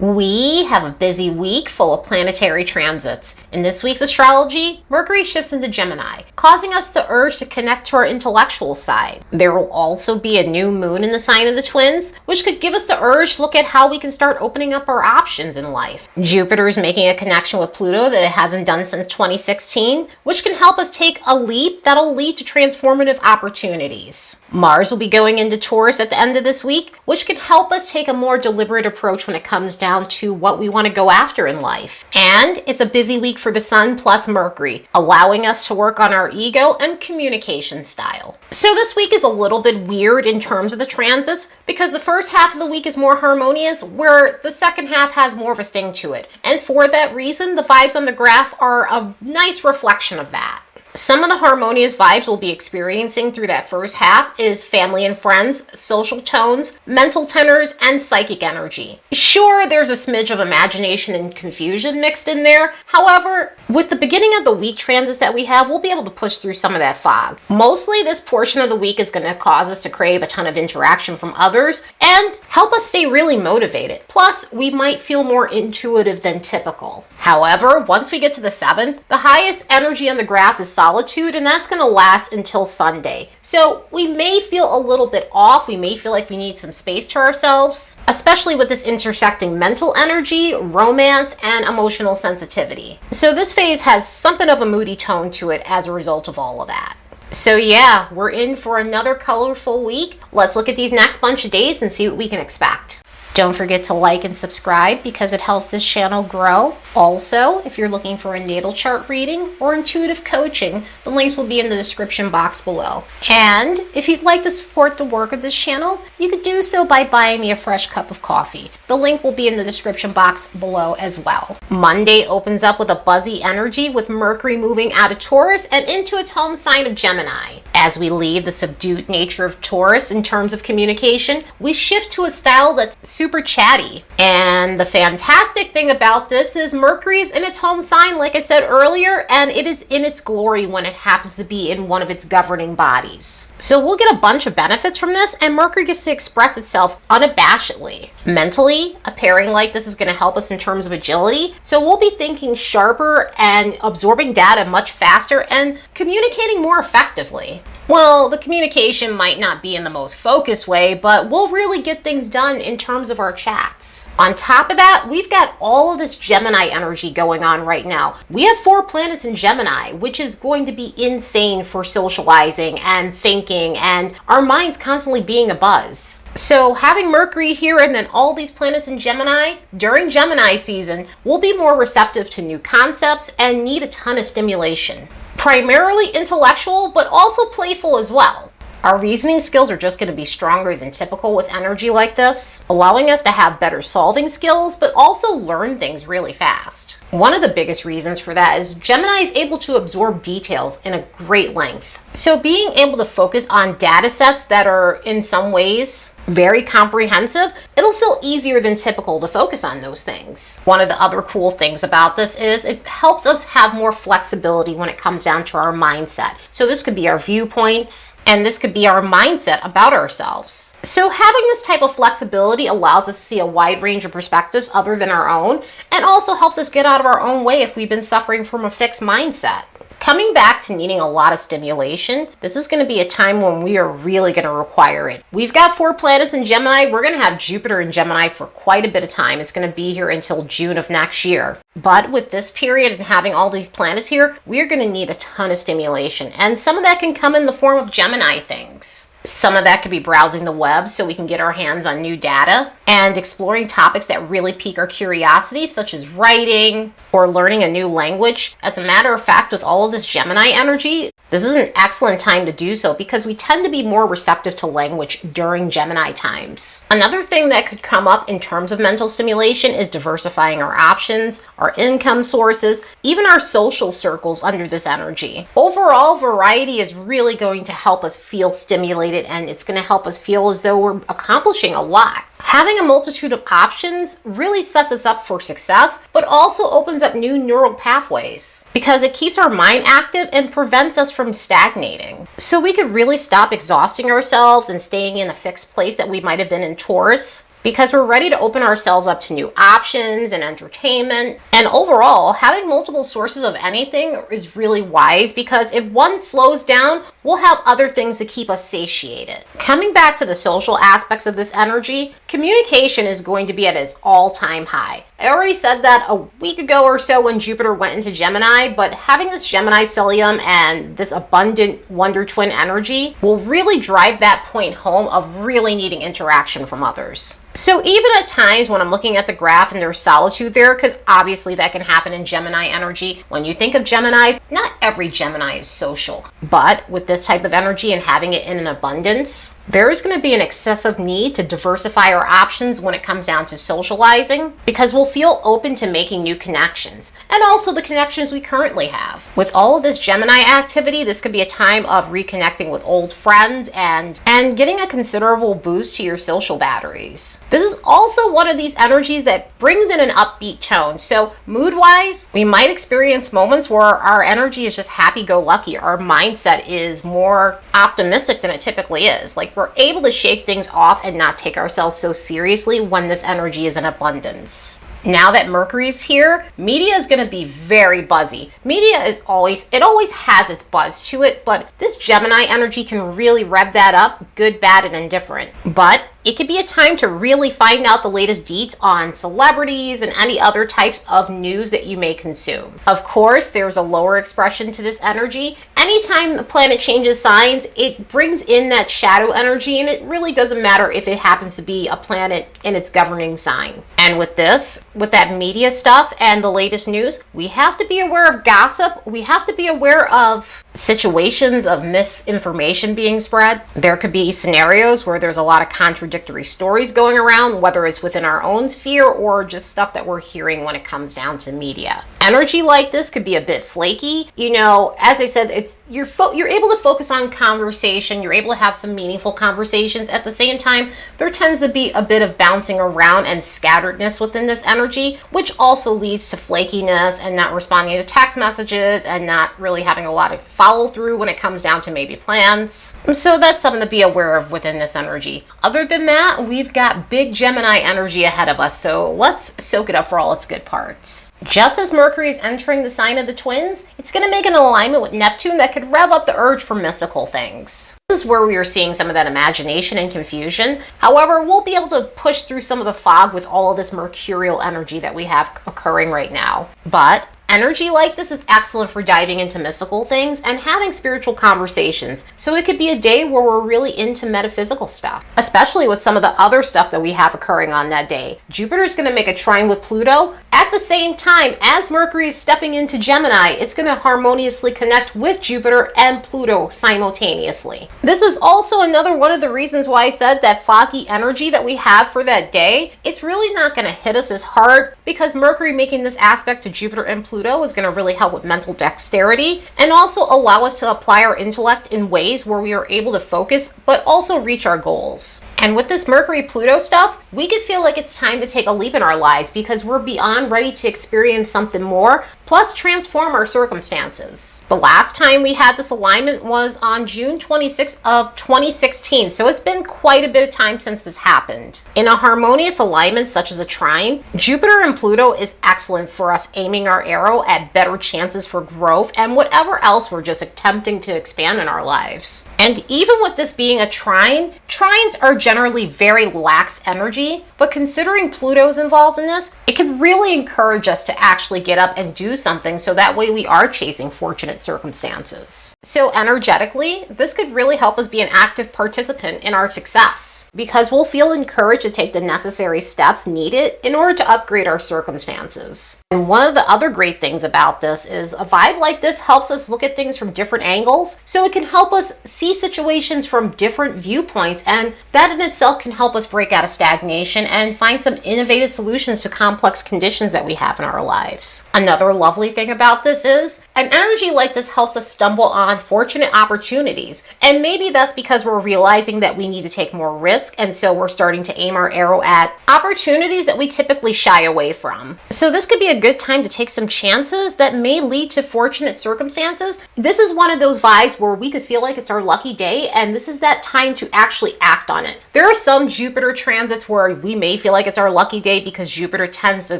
We have a busy week full of planetary transits. In this week's astrology, Mercury shifts into Gemini, causing us the urge to connect to our intellectual side. There will also be a new moon in the sign of the Twins, which could give us the urge to look at how we can start opening up our options in life. Jupiter is making a connection with Pluto that it hasn't done since 2016, which can help us take a leap that'll lead to transformative opportunities. Mars will be going into Taurus at the end of this week, which can help us take a more deliberate approach when it comes down to what we want to go after in life. And it's a busy week for the Sun plus Mercury, allowing us to work on our ego and communication style. So this week is a little bit weird in terms of the transits because the first half of the week is more harmonious, where the second half has more of a sting to it. And for that reason, the vibes on the graph are a nice reflection of that. Some of the harmonious vibes we'll be experiencing through that first half is family and friends, social tones, mental tenors, and psychic energy. Sure, there's a smidge of imagination and confusion mixed in there. However, with the beginning of the week transits that we have, we'll be able to push through some of that fog. Mostly, this portion of the week is going to cause us to crave a ton of interaction from others and help us stay really motivated. Plus, we might feel more intuitive than typical. However, once we get to the 7th, the highest energy on the graph is solitude, and that's going to last until Sunday. So we may feel a little bit off. We may feel like we need some space to ourselves, especially with this intersecting mental energy, romance, and emotional sensitivity. So this phase has something of a moody tone to it as a result of all of that. So yeah, we're in for another colorful week. Let's look at these next bunch of days and see what we can expect. Don't forget to like and subscribe because it helps this channel grow. Also, if you're looking for a natal chart reading or intuitive coaching, the links will be in the description box below. And if you'd like to support the work of this channel, you could do so by buying me a fresh cup of coffee. The link will be in the description box below as well. Monday opens up with a buzzy energy with Mercury moving out of Taurus and into its home sign of Gemini. As we leave the subdued nature of Taurus in terms of communication, we shift to a style that's super chatty. And the fantastic thing about this is Mercury's in its home sign, like I said earlier, and it is in its glory when it happens to be in one of its governing bodies. So we'll get a bunch of benefits from this, and Mercury gets to express itself unabashedly. Mentally, a pairing like this is going to help us in terms of agility, so we'll be thinking sharper and absorbing data much faster and communicating more effectively. Well, the communication might not be in the most focused way, but we'll really get things done in terms of our chats. On top of that, we've got all of this Gemini energy going on right now. We have 4 planets in Gemini, which is going to be insane for socializing and thinking and our minds constantly being abuzz. So having Mercury here and then all these planets in Gemini, during Gemini season, we'll be more receptive to new concepts and need a ton of stimulation. Primarily intellectual, but also playful as well. Our reasoning skills are just going to be stronger than typical with energy like this, allowing us to have better solving skills, but also learn things really fast. One of the biggest reasons for that is Gemini is able to absorb details in a great length. So being able to focus on data sets that are in some ways very comprehensive, it'll feel easier than typical to focus on those things. One of the other cool things about this is it helps us have more flexibility when it comes down to our mindset. So this could be our viewpoints, and this could be our mindset about ourselves. So having this type of flexibility allows us to see a wide range of perspectives other than our own, and also helps us get out of our own way if we've been suffering from a fixed mindset. Coming back to needing a lot of stimulation, this is going to be a time when we are really going to require it. We've got 4 planets in Gemini. We're going to have Jupiter in Gemini for quite a bit of time. It's going to be here until June of next year. But with this period and having all these planets here, we're going to need a ton of stimulation. And some of that can come in the form of Gemini things. Some of that could be browsing the web so we can get our hands on new data and exploring topics that really pique our curiosity, such as writing or learning a new language. As a matter of fact, with all of this Gemini energy, this is an excellent time to do so because we tend to be more receptive to language during Gemini times. Another thing that could come up in terms of mental stimulation is diversifying our options, our income sources, even our social circles under this energy. Overall, variety is really going to help us feel stimulated, and it's going to help us feel as though we're accomplishing a lot. Having a multitude of options really sets us up for success, but also opens up new neural pathways because it keeps our mind active and prevents us from stagnating. So we could really stop exhausting ourselves and staying in a fixed place that we might have been in Taurus. because we're ready to open ourselves up to new options and entertainment. And overall, having multiple sources of anything is really wise, because if one slows down, we'll have other things to keep us satiated. Coming back to the social aspects of this energy, communication is going to be at its all-time high. I already said that a week ago or so when Jupiter went into Gemini, but having this Gemini stellium and this abundant Wonder Twin energy will really drive that point home of really needing interaction from others. So even at times when I'm looking at the graph and there's solitude there, because obviously that can happen in Gemini energy. When you think of Geminis, not every Gemini is social. But with this type of energy and having it in an abundance, there is going to be an excessive need to diversify our options when it comes down to socializing, because we'll feel open to making new connections, and also the connections we currently have. With all of this Gemini activity, this could be a time of reconnecting with old friends and getting a considerable boost to your social batteries. This is also one of these energies that brings in an upbeat tone. So mood-wise, we might experience moments where our energy is just happy-go-lucky. Our mindset is more optimistic than it typically is. Like, we're able to shake things off and not take ourselves so seriously when this energy is in abundance. Now that Mercury's here, media is going to be very buzzy. Media is always has its buzz to it, but this Gemini energy can really rev that up, good, bad, and indifferent. But it could be a time to really find out the latest deets on celebrities and any other types of news that you may consume. Of course, there's a lower expression to this energy. Anytime the planet changes signs, it brings in that shadow energy, and it really doesn't matter if it happens to be a planet in its governing sign. And with this, with that media stuff and the latest news, we have to be aware of gossip. We have to be aware of situations of misinformation being spread. There could be scenarios where there's a lot of contradictory stories going around, whether it's within our own sphere or just stuff that we're hearing when it comes down to media. Energy like this could be a bit flaky. You know, as I said, you're able to focus on conversation. You're able to have some meaningful conversations. At the same time, there tends to be a bit of bouncing around and scatteredness within this energy, which also leads to flakiness and not responding to text messages and not really having a lot of follow through when it comes down to maybe plans. So that's something to be aware of within this energy. Other than that, we've got big Gemini energy ahead of us, so let's soak it up for all its good parts. Just as Mercury is entering the sign of the Twins, it's going to make an alignment with Neptune that could rev up the urge for mystical things. This is where we are seeing some of that imagination and confusion. However, we'll be able to push through some of the fog with all of this mercurial energy that we have occurring right now. But energy like this is excellent for diving into mystical things and having spiritual conversations. So it could be a day where we're really into metaphysical stuff, especially with some of the other stuff that we have occurring on that day. Jupiter's going to make a trine with Pluto. At the same time, as Mercury is stepping into Gemini, it's going to harmoniously connect with Jupiter and Pluto simultaneously. This is also another one of the reasons why I said that foggy energy that we have for that day, it's really not going to hit us as hard, because Mercury making this aspect to Jupiter and Pluto is going to really help with mental dexterity and also allow us to apply our intellect in ways where we are able to focus but also reach our goals. And with this Mercury-Pluto stuff, we could feel like it's time to take a leap in our lives because we're beyond ready to experience something more, plus transform our circumstances. The last time we had this alignment was on June 26th of 2016, so it's been quite a bit of time since this happened. In a harmonious alignment such as a trine, Jupiter and Pluto is excellent for us aiming our arrow at better chances for growth and whatever else we're just attempting to expand in our lives. And even with this being a trine, trines are generally very lax energy, but considering Pluto's involved in this, it can really encourage us to actually get up and do something so that way we are chasing fortunate circumstances. So energetically, this could really help us be an active participant in our success because we'll feel encouraged to take the necessary steps needed in order to upgrade our circumstances. And one of the other great things about this is a vibe like this helps us look at things from different angles, so it can help us see situations from different viewpoints, and that in itself can help us break out of stagnation and find some innovative solutions to complex conditions situations that we have in our lives. Another lovely thing about this is an energy like this helps us stumble on fortunate opportunities. And maybe that's because we're realizing that we need to take more risk, and so we're starting to aim our arrow at opportunities that we typically shy away from. So this could be a good time to take some chances that may lead to fortunate circumstances. This is one of those vibes where we could feel like it's our lucky day, and this is that time to actually act on it. There are some Jupiter transits where we may feel like it's our lucky day because Jupiter tends to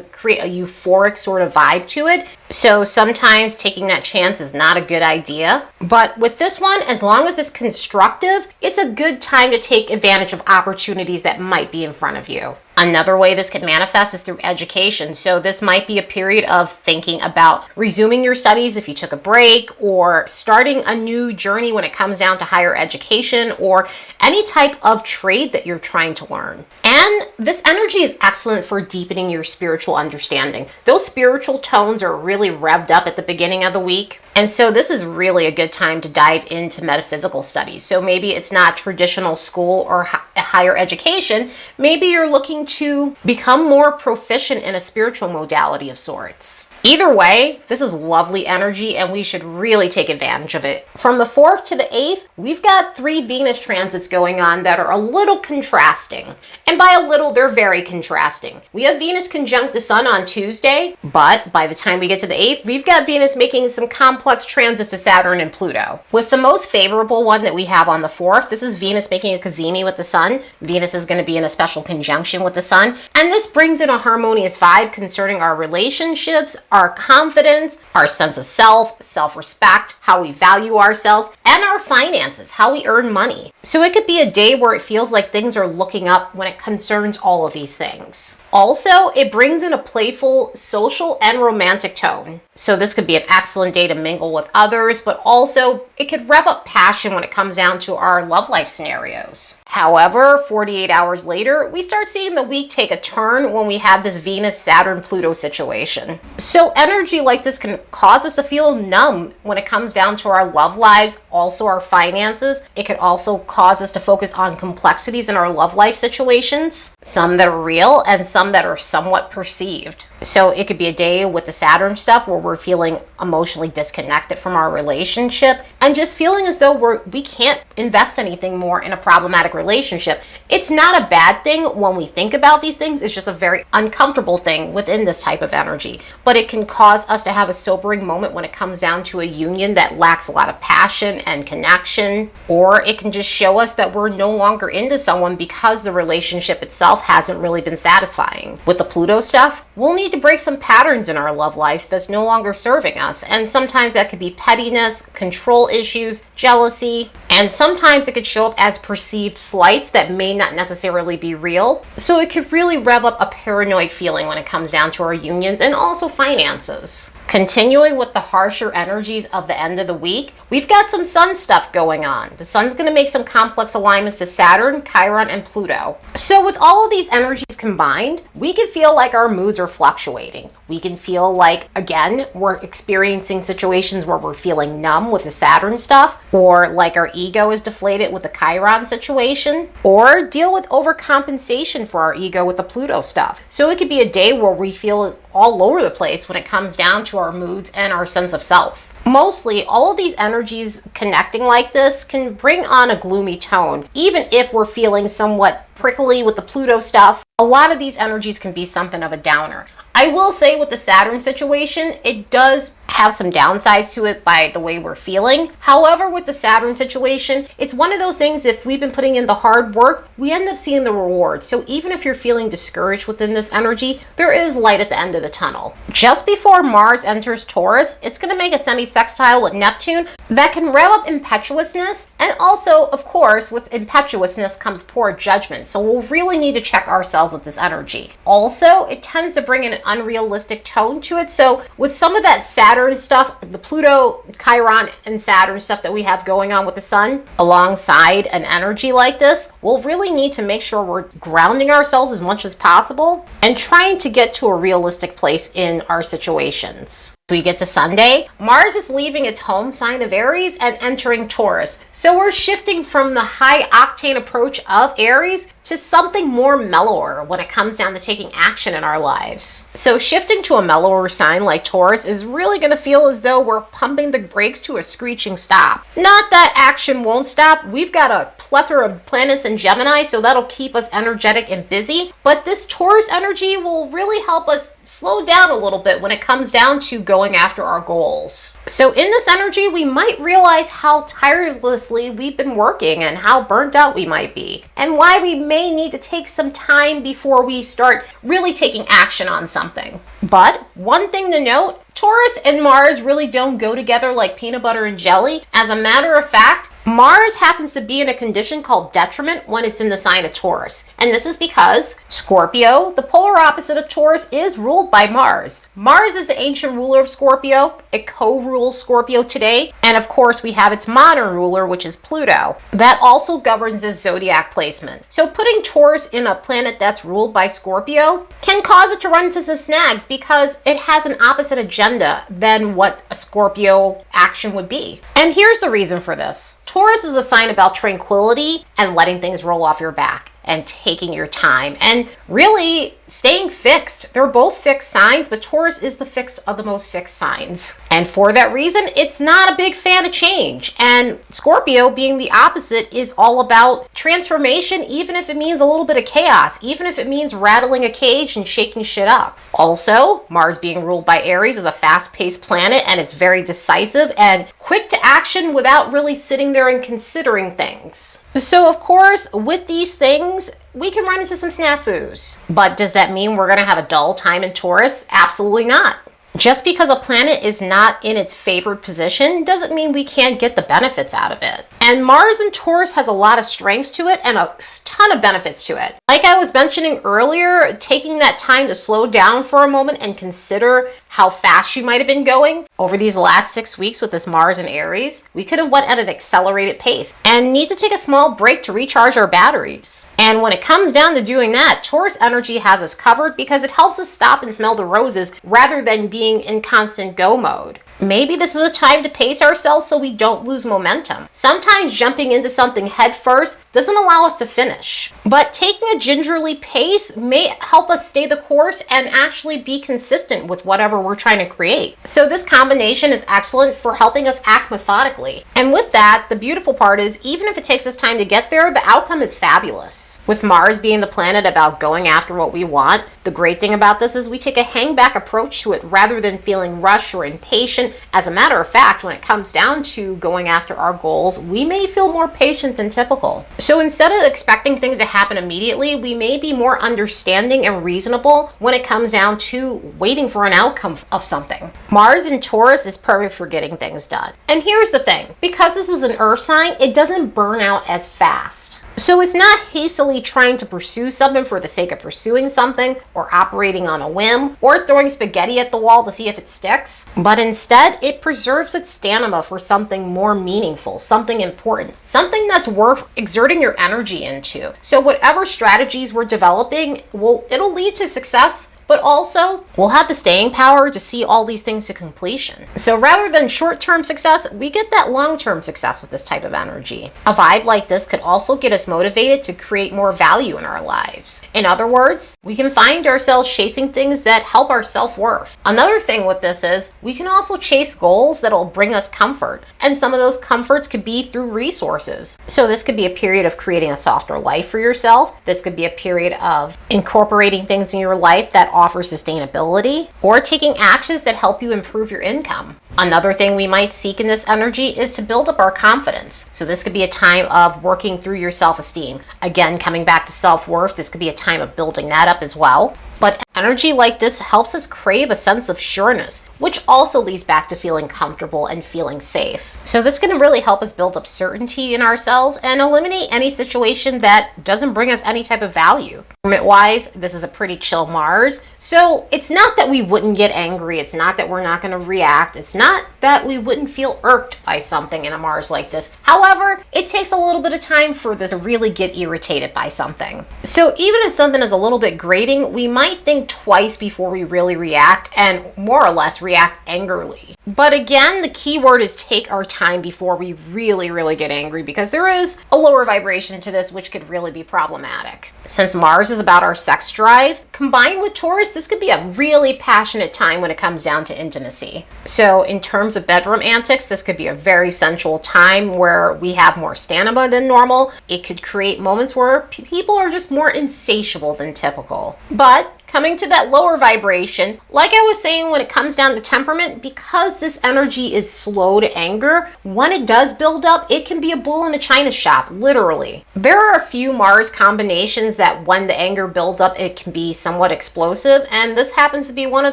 create a euphoric sort of vibe to it. So sometimes taking that chance is not a good idea. But with this one, as long as it's constructive, it's a good time to take advantage of opportunities that might be in front of you. Another way this can manifest is through education. So this might be a period of thinking about resuming your studies if you took a break, or starting a new journey when it comes down to higher education or any type of trade that you're trying to learn. And this energy is excellent for deepening your spiritual understanding. Those spiritual tones are really revved up at the beginning of the week. And so this is really a good time to dive into metaphysical studies. So maybe it's not traditional school or higher education. Maybe you're looking to become more proficient in a spiritual modality of sorts. Either way, this is lovely energy and we should really take advantage of it. From the 4th to the 8th, we've got 3 Venus transits going on that are a little contrasting. And by a little, they're very contrasting. We have Venus conjunct the Sun on Tuesday, but by the time we get to the 8th, we've got Venus making some complex transits to Saturn and Pluto. With the most favorable one that we have on the 4th, this is Venus making a cazimi with the Sun. Venus is going to be in a special conjunction with the Sun. And this brings in a harmonious vibe concerning our relationships, our confidence, our sense of self, self-respect, how we value ourselves, and our finances, how we earn money. So it could be a day where it feels like things are looking up when it concerns all of these things. Also, it brings in a playful, social, and romantic tone. So this could be an excellent day to mingle with others, but also it could rev up passion when it comes down to our love life scenarios. However, 48 hours later, we start seeing the week take a turn when we have this Venus-Saturn-Pluto situation. So energy like this can cause us to feel numb when it comes down to our love lives, also our finances. It can also cause us to focus on complexities in our love life situations, some that are real and some that are somewhat perceived. So it could be a day with the Saturn stuff where we're feeling emotionally disconnected from our relationship and just feeling as though we can't invest anything more in a problematic relationship. It's not a bad thing when we think about these things. It's just a very uncomfortable thing within this type of energy. But it can cause us to have a sobering moment when it comes down to a union that lacks a lot of passion and connection. Or it can just show us that we're no longer into someone because the relationship itself hasn't really been satisfying. With the Pluto stuff, we'll need to break some patterns in our love life that's no longer serving us. And sometimes that could be pettiness, control issues, jealousy, and sometimes it could show up as perceived slights that may not necessarily be real. So it could really rev up a paranoid feeling when it comes down to our unions and also finances. Continuing with the harsher energies of the end of the week, we've got some Sun stuff going on. The Sun's going to make some complex alignments to Saturn, Chiron, and Pluto. So with all of these energies combined, we can feel like our moods are fluctuating. We can feel like, again, we're experiencing situations where we're feeling numb with the Saturn stuff, or like our ego is deflated with the Chiron situation, or deal with overcompensation for our ego with the Pluto stuff. So it could be a day where we feel all over the place when it comes down to our moods and our sense of self. Mostly, all of these energies connecting like this can bring on a gloomy tone. Even if we're feeling somewhat prickly with the Pluto stuff, a lot of these energies can be something of a downer. I will say with the Saturn situation, it does have some downsides to it by the way we're feeling. However, with the Saturn situation, it's one of those things, if we've been putting in the hard work, we end up seeing the reward. So even if you're feeling discouraged within this energy, there is light at the end of the tunnel. Just before Mars enters Taurus, it's going to make a semi-sextile with Neptune that can rev up impetuousness. And also, of course, with impetuousness comes poor judgment. So we'll really need to check ourselves with this energy. Also, it tends to bring in an unrealistic tone to it. So with some of that Saturn stuff, the Pluto, Chiron, and Saturn stuff that we have going on with the Sun, alongside an energy like this, we'll really need to make sure we're grounding ourselves as much as possible and trying to get to a realistic place in our situations. We get to Sunday, Mars is leaving its home sign of Aries and entering Taurus. So we're shifting from the high octane approach of Aries to something more mellower when it comes down to taking action in our lives. So shifting to a mellower sign like Taurus is really going to feel as though we're pumping the brakes to a screeching stop. Not that action won't stop. We've got a plethora of planets in Gemini, so that'll keep us energetic and busy. But this Taurus energy will really help us slow down a little bit when it comes down to going after our goals. So in this energy, we might realize how tirelessly we've been working and how burnt out we might be, and why we may need to take some time before we start really taking action on something. But one thing to note, Taurus and Mars really don't go together like peanut butter and jelly. As a matter of fact, Mars happens to be in a condition called detriment when it's in the sign of Taurus. And this is because Scorpio, the polar opposite of Taurus, is ruled by Mars. Mars is the ancient ruler of Scorpio. It co-rules Scorpio today. And of course, we have its modern ruler, which is Pluto. That also governs its zodiac placement. So putting Taurus in a planet that's ruled by Scorpio can cause it to run into some snags because it has an opposite agenda than what a Scorpio action would be. And here's the reason for this. Taurus is a sign about tranquility and letting things roll off your back and taking your time and really staying fixed. They're both fixed signs, but Taurus is the fixed of the most fixed signs. And for that reason, it's not a big fan of change. And Scorpio, being the opposite, is all about transformation, even if it means a little bit of chaos, even if it means rattling a cage and shaking shit up. Also, Mars being ruled by Aries is a fast-paced planet, and it's very decisive and quick to action without really sitting there and considering things. So of course, with these things, we can run into some snafus. But does that mean we're going to have a dull time in Taurus? Absolutely not. Just because a planet is not in its favored position doesn't mean we can't get the benefits out of it. And Mars in Taurus has a lot of strengths to it and a ton of benefits to it. Like I was mentioning earlier, taking that time to slow down for a moment and consider how fast you might have been going over these last 6 weeks with this Mars in Aries, we could have went at an accelerated pace and need to take a small break to recharge our batteries. And when it comes down to doing that, Taurus energy has us covered because it helps us stop and smell the roses rather than being in constant go mode. Maybe this is a time to pace ourselves so we don't lose momentum. Sometimes jumping into something head first doesn't allow us to finish. But taking a gingerly pace may help us stay the course and actually be consistent with whatever we're trying to create. So this combination is excellent for helping us act methodically. And with that, the beautiful part is, even if it takes us time to get there, the outcome is fabulous. With Mars being the planet about going after what we want, the great thing about this is we take a hang-back approach to it rather than feeling rushed or impatient. As a matter of fact, when it comes down to going after our goals, we may feel more patient than typical. So instead of expecting things to happen immediately, we may be more understanding and reasonable when it comes down to waiting for an outcome of something. Mars in Taurus is perfect for getting things done. And here's the thing, because this is an earth sign, it doesn't burn out as fast. So it's not hastily trying to pursue something for the sake of pursuing something, or operating on a whim, or throwing spaghetti at the wall to see if it sticks. But instead, it preserves its stamina for something more meaningful, something important, something that's worth exerting your energy into. So whatever strategies we're developing, it'll lead to success, but also we'll have the staying power to see all these things to completion. So rather than short-term success, we get that long-term success with this type of energy. A vibe like this could also get us motivated to create more value in our lives. In other words, we can find ourselves chasing things that help our self-worth. Another thing with this is we can also chase goals that'll bring us comfort. And some of those comforts could be through resources. So this could be a period of creating a softer life for yourself. This could be a period of incorporating things in your life that offer sustainability, or taking actions that help you improve your income. Another thing we might seek in this energy is to build up our confidence. So this could be a time of working through your self-esteem. Again, coming back to self-worth, this could be a time of building that up as well. But energy like this helps us crave a sense of sureness, which also leads back to feeling comfortable and feeling safe. So this can really help us build up certainty in ourselves and eliminate any situation that doesn't bring us any type of value. Wise, this is a pretty chill Mars. So it's not that we wouldn't get angry. It's not that we're not going to react. It's not that we wouldn't feel irked by something in a Mars like this. However, it takes a little bit of time for this to really get irritated by something. So even if something is a little bit grating, we might think twice before we really react, and more or less react angrily. But again, the key word is take our time before we really get angry, because there is a lower vibration to this which could really be problematic. Since Mars is about our sex drive, combined with Taurus, this could be a really passionate time when it comes down to intimacy. So in terms of bedroom antics, this could be a very sensual time where we have more stamina than normal. It could create moments where people are just more insatiable than typical. But coming to that lower vibration, like I was saying, when it comes down to temperament, because this energy is slow to anger, when it does build up, it can be a bull in a china shop, literally. There are a few Mars combinations that when the anger builds up, it can be somewhat explosive, and this happens to be one of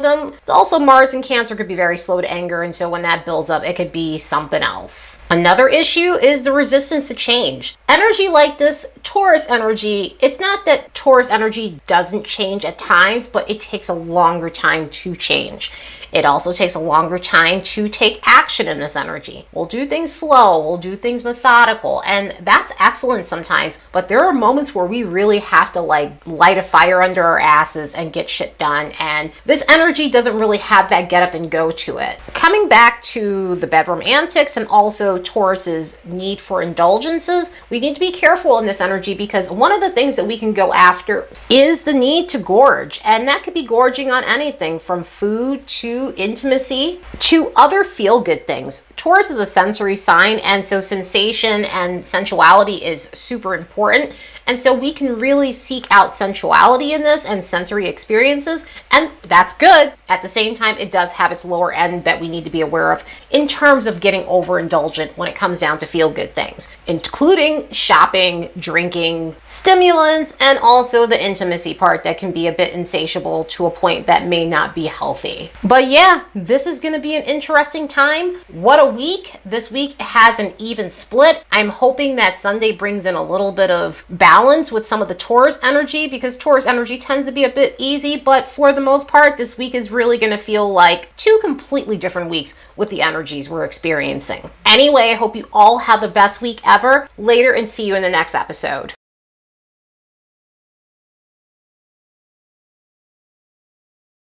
them. It's also Mars in Cancer could be very slow to anger, and so when that builds up, it could be something else. Another issue is the resistance to change. Energy like this, Taurus energy, it's not that Taurus energy doesn't change at times, but it takes a longer time to change. It also takes a longer time to take action in this energy. We'll do things slow, we'll do things methodical, and that's excellent sometimes, but there are moments where we really have to light a fire under our asses and get shit done, and this energy doesn't really have that get up and go to it. Coming back to the bedroom antics and also Taurus's need for indulgences, we need to be careful in this energy, because one of the things that we can go after is the need to gorge, and that could be gorging on anything from food to intimacy to other feel-good things. Taurus is a sensory sign, and so sensation and sensuality is super important. And so we can really seek out sensuality in this and sensory experiences, and that's good. At the same time, it does have its lower end that we need to be aware of in terms of getting overindulgent when it comes down to feel-good things, including shopping, drinking, stimulants, and also the intimacy part that can be a bit insatiable to a point that may not be healthy. But yeah, this is going to be an interesting time. What a week. This week has an even split. I'm hoping that Sunday brings in a little bit of balance with some of the Taurus energy, because Taurus energy tends to be a bit easy, but for the most part, this week is really going to feel like two completely different weeks with the energies we're experiencing. Anyway, I hope you all have the best week ever. Later, and see you in the next episode.